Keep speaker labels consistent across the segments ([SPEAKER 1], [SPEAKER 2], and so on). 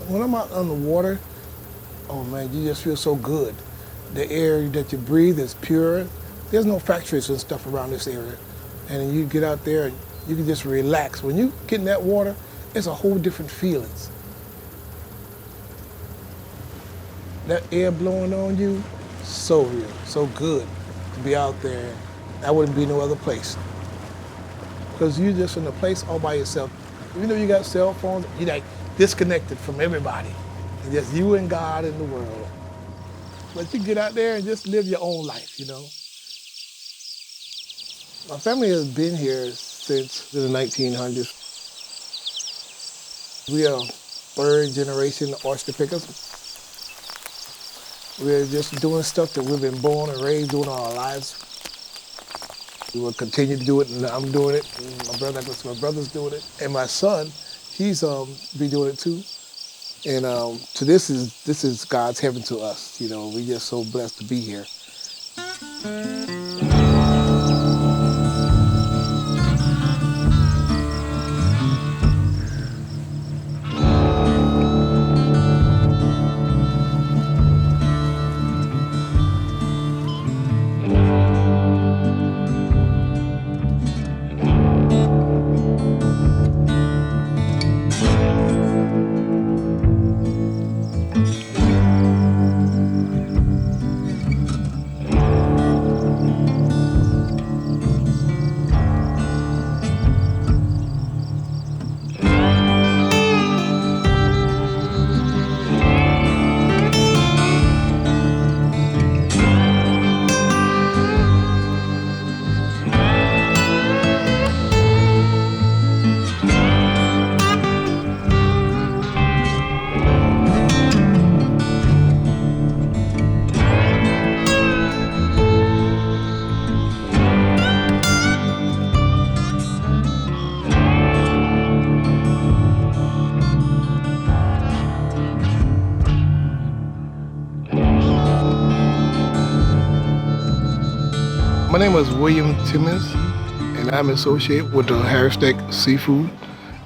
[SPEAKER 1] When I'm out on the water, oh man, you just feel so good. The air that you breathe is pure. There's no factories and stuff around this area. And you get out there, you can just relax. When you get in that water, it's a whole different feelings. That air blowing on you, so real, so good to be out there. I wouldn't be no other place. Because you're just in a place all by yourself. Even though you got cell phones, you're like disconnected from everybody. And just you and God in the world. But you get out there and just live your own life, you know. My family has been here since the 1900s. We are third generation oyster pickers. We're just doing stuff that we've been born and raised doing all our lives. We will continue to do it, and I'm doing it. And my brother's doing it, and my son, he's be doing it too. And so this is God's heaven to us. You know, we're just so blessed to be here. My name is William Timmons, and I'm associated with the Harristeck Seafood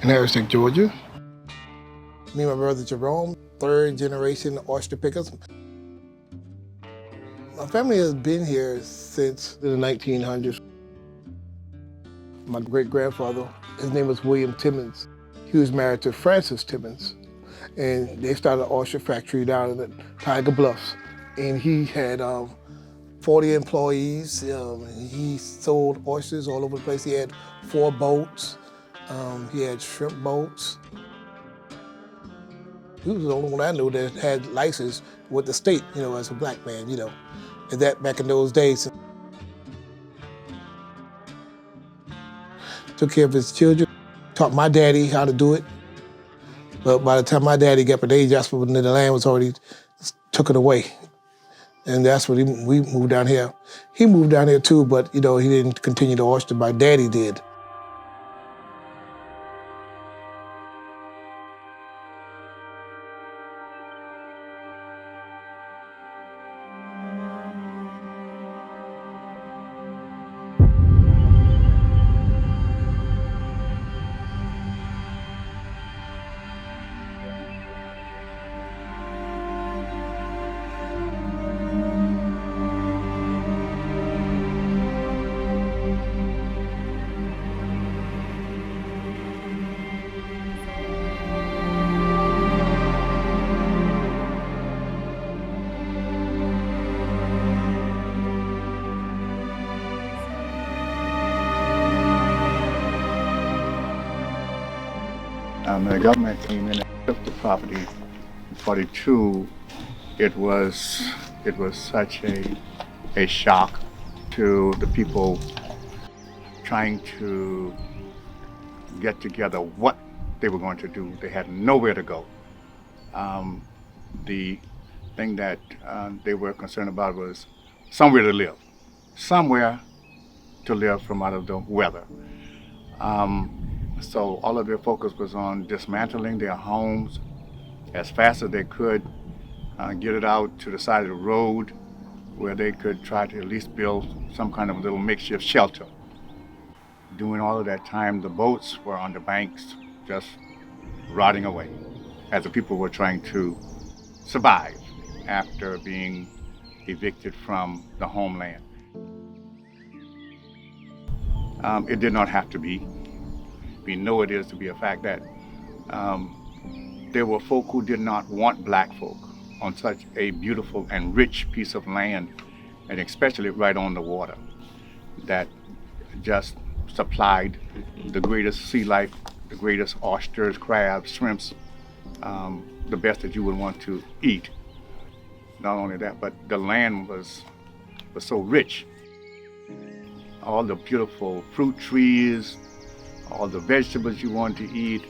[SPEAKER 1] in Harristeck, Georgia. Me and my brother Jerome, third generation oyster pickers. My family has been here since the 1900s. My great-grandfather, his name was William Timmons. He was married to Frances Timmons, and they started an oyster factory down in the Tiger Bluffs. And he had 40 employees. He sold oysters all over the place. He had 4 boats. He had shrimp boats. He was the only one I knew that had license with the state, you know, as a black man, you know, and that back in those days. Took care of his children, taught my daddy how to do it. But by the time my daddy got of age, that's when the land was already took it away. And that's when we moved down here. He moved down here too, but you know, he didn't continue to oyster. My daddy did.
[SPEAKER 2] The government came in and took the property in 42. It was such a shock to the people trying to get together what they were going to do. They had nowhere to go. The thing that they were concerned about was somewhere to live from out of the weather. So all of their focus was on dismantling their homes as fast as they could, get it out to the side of the road where they could try to at least build some kind of little makeshift shelter. During all of that time, the boats were on the banks just rotting away. as the people were trying to survive after being evicted from the homeland. It did not have to be. We know it is to be a fact that there were folk who did not want black folk on such a beautiful and rich piece of land, and especially right on the water, that just supplied the greatest sea life, the greatest oysters, crabs, shrimps, the best that you would want to eat. Not only that, but the land was so rich. All the beautiful fruit trees, all the vegetables you want to eat,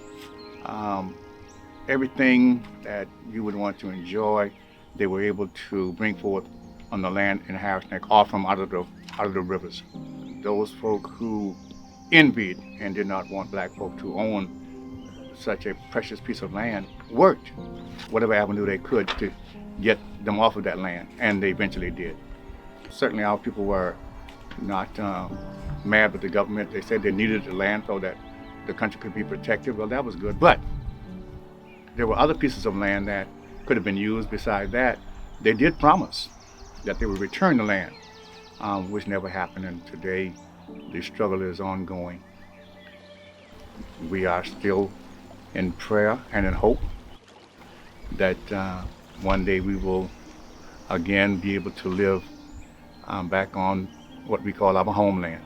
[SPEAKER 2] everything that you would want to enjoy, they were able to bring forth on the land in Harris Neck, all from out of the rivers. Those folk who envied and did not want black folk to own such a precious piece of land worked whatever avenue they could to get them off of that land, and they eventually did. Certainly our people were not mad with the government. They said they needed the land so that the country could be protected. Well, that was good, but there were other pieces of land that could have been used. Besides that, they did promise that they would return the land, which never happened, and today the struggle is ongoing. We are still in prayer and in hope that one day we will again be able to live back on what we call our homeland.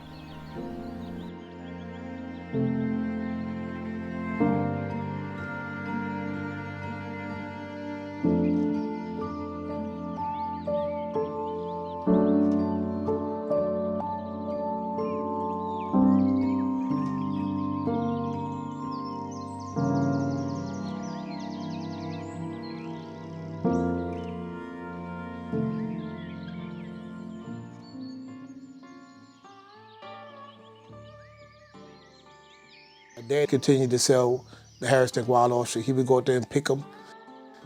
[SPEAKER 1] My dad continued to sell the Harris Neck wild oyster. He would go out there and pick them.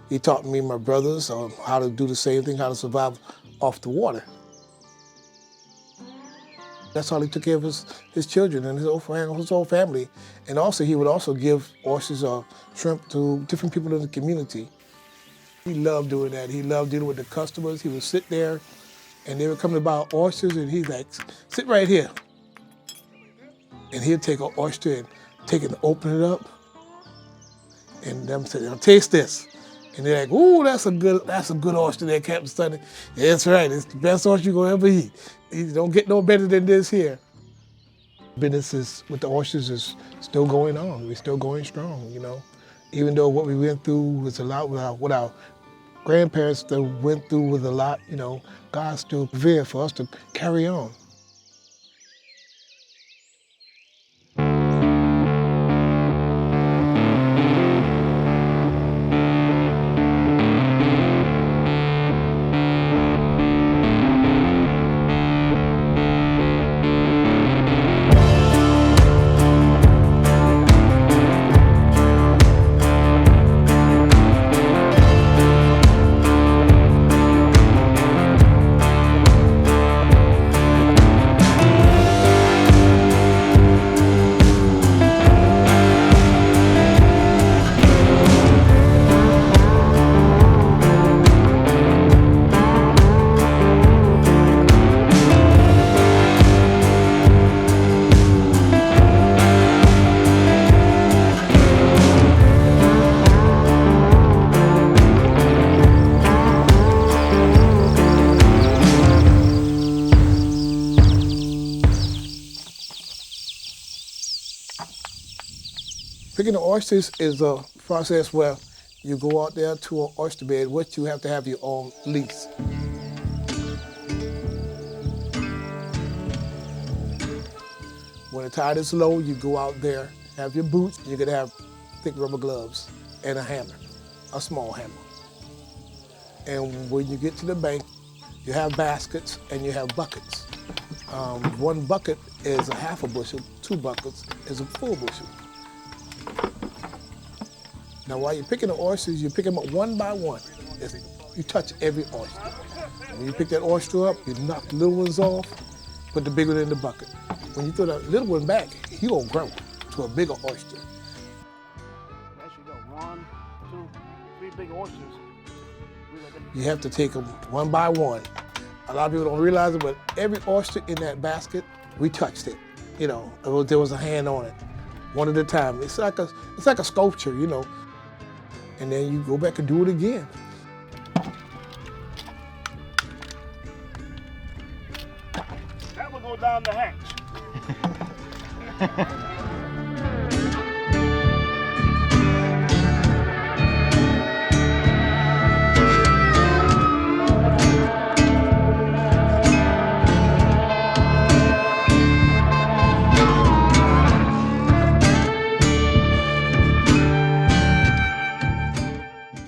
[SPEAKER 1] He taught me and my brothers how to do the same thing, how to survive off the water. That's how he took care of his children and his whole family. And also, he would also give oysters or shrimp to different people in the community. He loved doing that. He loved dealing with the customers. He would sit there, and they would come to buy oysters, and he's like, sit right here. And he'd take an oyster and take it and open it up, and them say, "Now taste this." And they're like, "Ooh, that's a good oyster there, Captain Sonny." Yeah, that's right. It's the best oyster you're gonna ever eat. You don't get no better than this here. Business with the oysters is still going on. We're still going strong, you know. Even though what we went through was a lot, what our grandparents still went through was a lot, you know, God still prevailed for us to carry on. Picking the oysters is a process where you go out there to an oyster bed, which you have to have your own lease. When the tide is low, you go out there, have your boots, you're gonna have thick rubber gloves and a hammer, a small hammer. And when you get to the bank, you have baskets and you have buckets. One bucket is a half a bushel, 2 buckets is a full bushel. Now, while you're picking the oysters, you pick them up one by one. You touch every oyster. When you pick that oyster up, you knock the little ones off, put the big one in the bucket. When you throw the little one back, he gonna grow to a bigger oyster.
[SPEAKER 3] There she go, 1,
[SPEAKER 1] 2, 3 big oysters. You have to take them one by one. A lot of people don't realize it, but every oyster in that basket, we touched it. You know, there was a hand on it, one at a time. It's like a sculpture, you know. And then you go back and do it again.
[SPEAKER 3] That will go down the hatch.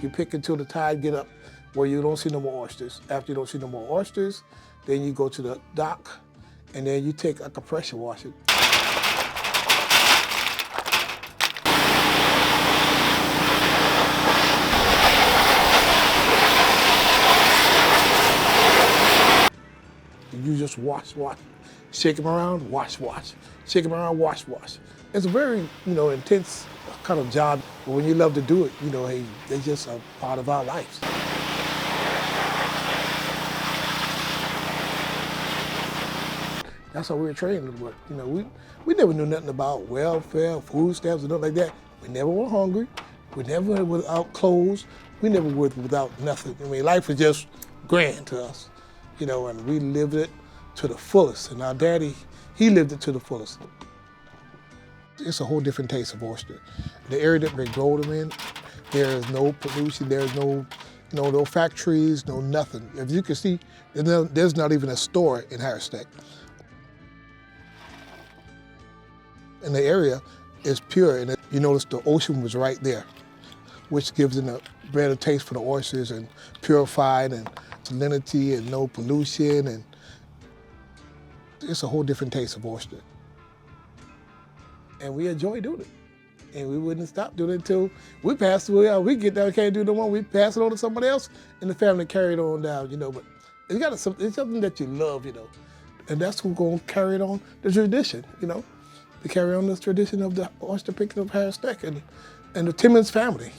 [SPEAKER 1] You pick until the tide get up where you don't see no more oysters. After you don't see no more oysters, then you go to the dock and then you take like a pressure washer. You just wash, shake them around, wash, shake them around, wash. It's a very, you know, intense kind of job, but when you love to do it, you know, hey, they're just a part of our lives. That's how we were trained. But, you know, we never knew nothing about welfare, food stamps, and nothing like that. We never were hungry. We never were without clothes. We never were without nothing. I mean, life was just grand to us, you know, and we lived it to the fullest. And our daddy, he lived it to the fullest. It's a whole different taste of oyster. The area that they grow them in, there is no pollution, there's no factories, no nothing. If you can see, there's not even a store in Harris-Neck. And the area is pure, and you notice the ocean was right there, which gives it a better taste for the oysters and purified and salinity and no pollution, and it's a whole different taste of oyster. And we enjoy doing it. And we wouldn't stop doing it until we passed away. We get down, can't do it no more. We pass it on to somebody else, and the family carry it on down, you know. But it's something that you love, you know. And that's who's going to carry it on, the tradition, you know. To carry on this tradition of the oyster picking of Harris-Neck and the Timmons family.